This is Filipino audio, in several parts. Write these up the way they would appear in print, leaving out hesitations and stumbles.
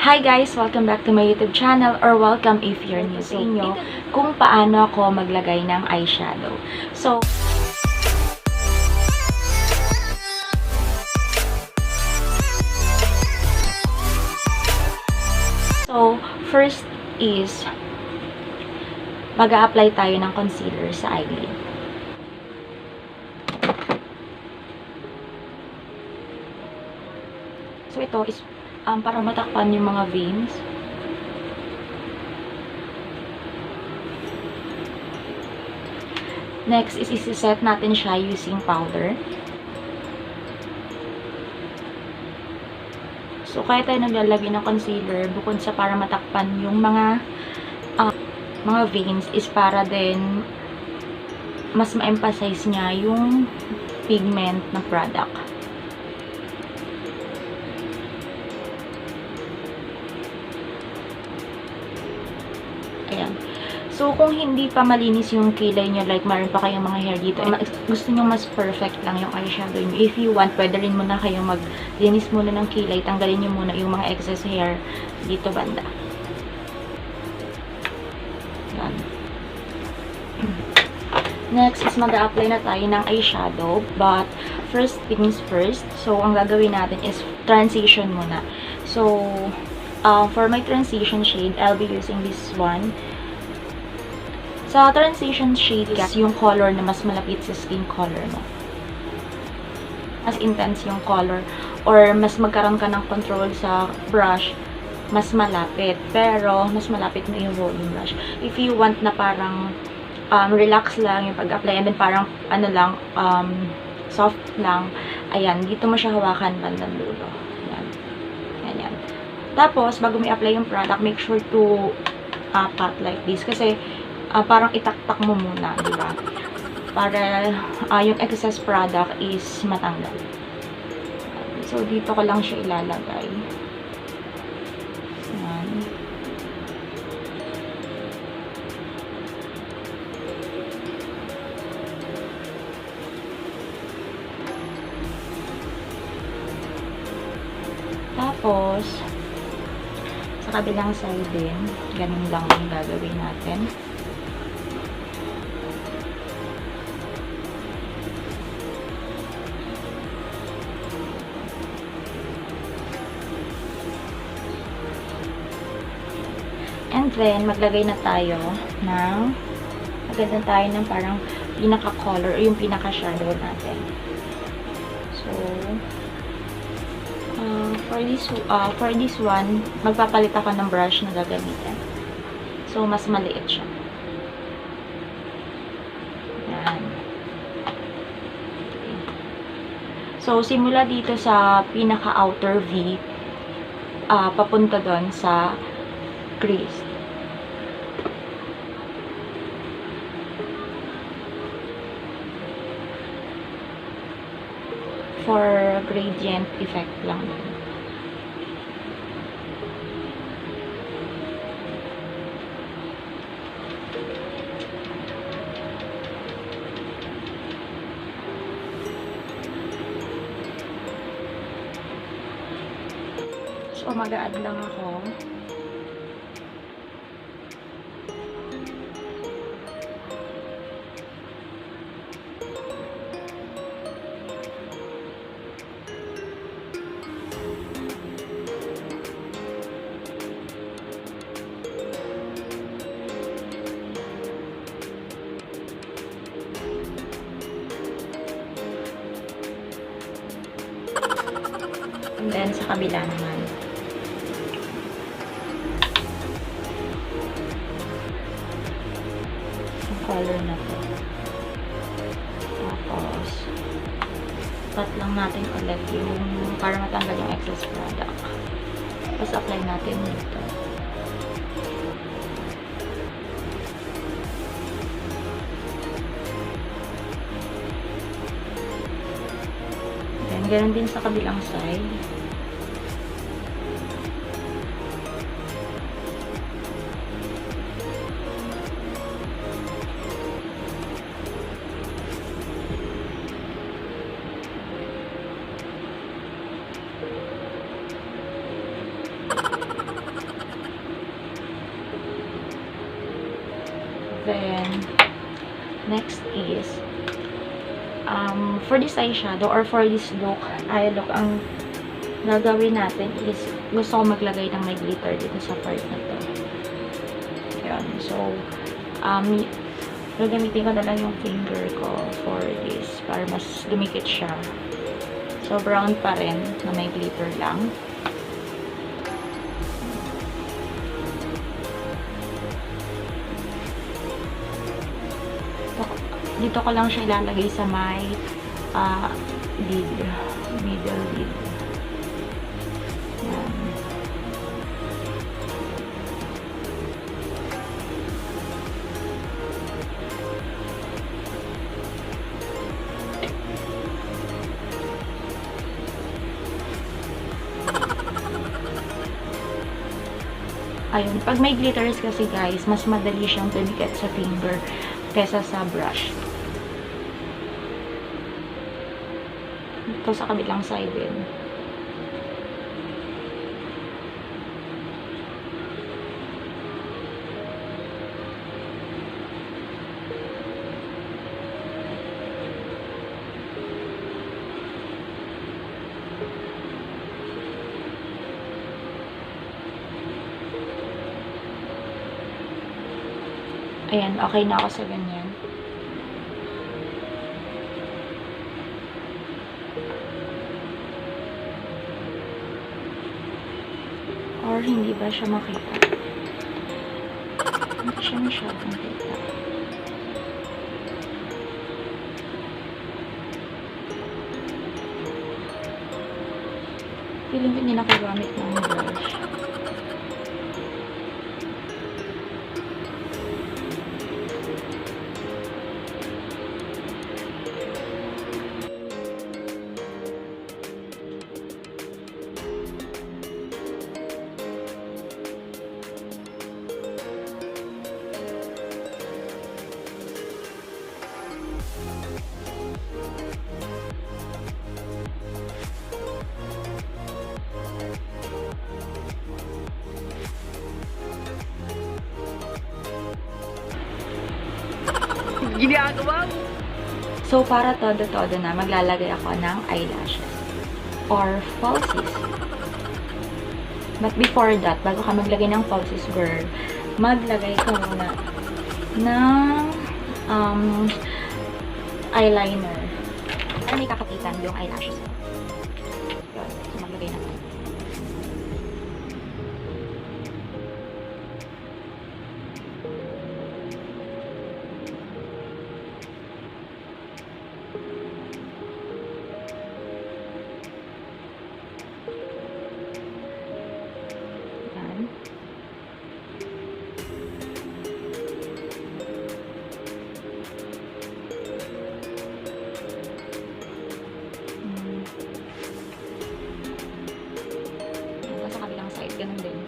Hi guys! Welcome back to my YouTube channel or welcome if you're new sa inyo kung paano ako maglagay ng eyeshadow. So, first is mag-a-apply tayo ng concealer sa eyelid. So, ito is para matakpan yung mga veins. Next is isi-set natin siya using powder. So, kaya tayo naglalagay ng concealer, bukod sa para matakpan yung mga veins, is para din mas ma-emphasize niya yung pigment ng product. Ayan. So, kung hindi pa malinis yung kilay nyo, like meron pa kayong mga hair dito, gusto nyo mas perfect lang yung eyeshadow nyo. If you want, pwede rin muna kayong maglinis muna ng kilay. Tanggalin nyo muna yung mga excess hair dito banda. Ayan. Next is mag-a-apply na tayo ng eyeshadow. But, first things first. So, ang gagawin natin is transition muna. So, for my transition shade, I'll be using this one. Sa transition shade, is yung color na mas malapit sa skin color mo. Mas intense yung color. Or mas magkaroon ka ng control sa brush, mas malapit. Pero, mas malapit mo yung volume brush. If you want na parang relax lang yung pag-apply, and then parang, soft lang, ayan, dito mo siya hawakan bandang dulo. Ayan. Tapos, bago mo i-apply yung product, make sure to pat like this. Kasi, parang itaktak mo muna, di ba? Para yung excess product is matanggal. So, dito ko lang siya ilalagay. Ayan. Tapos, sa kabilang side din, ganun lang ang gagawin natin. And then, maglagay na tayo ng parang pinaka-color o yung pinaka-shadow natin. So, for this one, magpapalit ako ng brush na gagamitin. So, mas maliit siya. Yan. So, simula dito sa pinaka-outer V, papunta doon sa crease. For gradient effect lang din. So, mag-a-add lang ako. And then, sa kabila naman. Yung color na to. Tapos, pat lang natin ulit yung para matanggal yung excess product. Tapos, apply natin dito. Then, ganoon din sa kabilang side. Then, next is, for this eyeshadow or for this look, eye look, ang gagawin natin is, gusto ko maglagay ng may glitter dito sa part na to. Ayan. So, gagamitin ko na lang yung finger ko for this, para mas dumikit siya. So, brown pa rin, na may glitter lang. Dito ko lang siya ilalagay sa may lid, middle lid. Yan. Ayun, pag may glitters kasi guys, mas madali siyang dumikit sa finger kaysa sa brush. Ito sa kabilang side din. Ayan, okay na ako sa ganyan. Or hindi ba siya makita? Hindi siya masyadong kita. Feeling ko hindi nakagamit ng brush. Ginagawa mo. So, para todo-todo na, maglalagay ako ng eyelashes or falsies. But before that, bago ka maglagay ng falsies, girl, maglagay ka muna ng eyeliner. Para may kakapitan yung eyelashes mo. Yun. So, maglagay na tayo. Ganun din.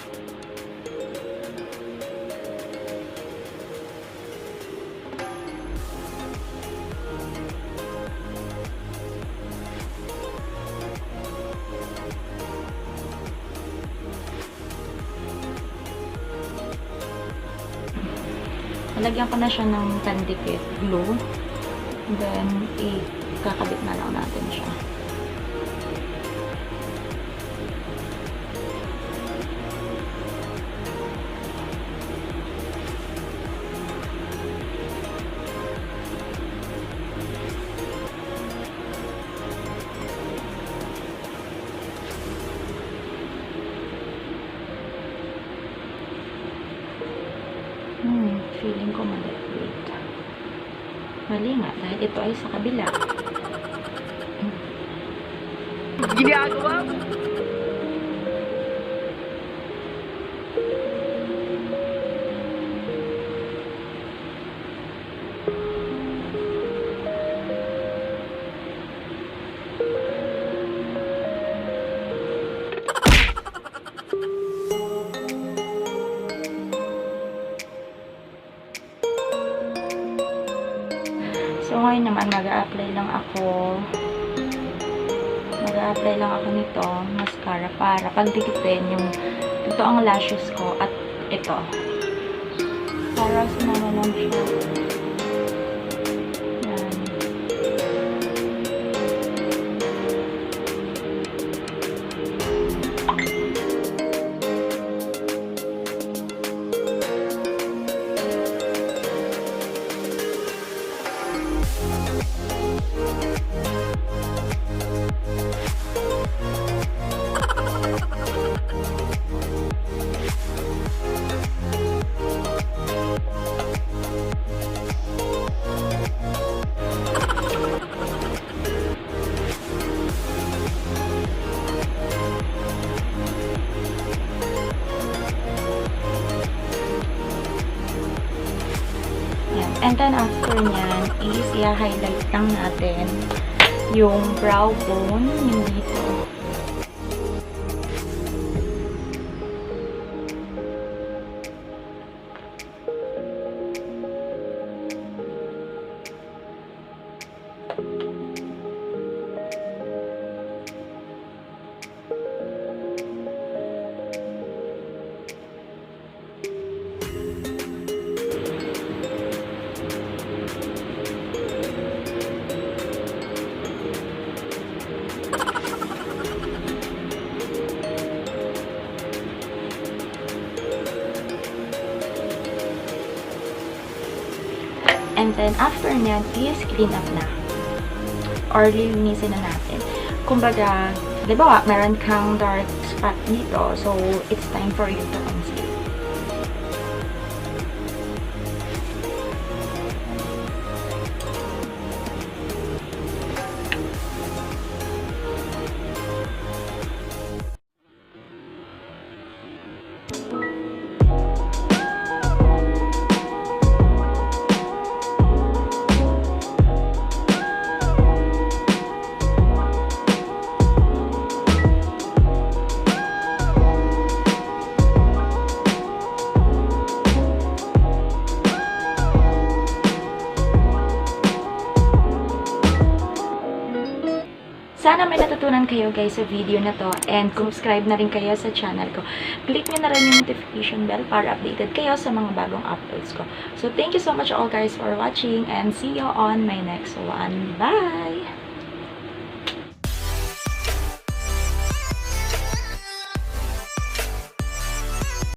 Nalagyan ko na siya ng pandikit glue. Then, ikakabit na lang natin siya. Feeling ko mali. Wait. Mali nga, dahil ito ay sa kabila. Ginagawa mo. So, ngayon naman, mag-a-apply lang ako nito, mascara, para pagdikitin yung ito ang lashes ko at ito. Para sumama lang siya. Yan. And then, after nyan, is i-highlight lang natin yung brow bone, yung dito. And then, after nyan, is clean up na. Or lilinisin na natin. Kumbaga, di ba, meron kang dark spot dito. So, it's time for you to conceal. Sana may natutunan kayo guys sa video na to, and kung subscribe na rin kayo sa channel ko, click nyo na rin yung notification bell para updated kayo sa mga bagong uploads ko. So thank you so much all guys for watching, and see you on my next one. Bye!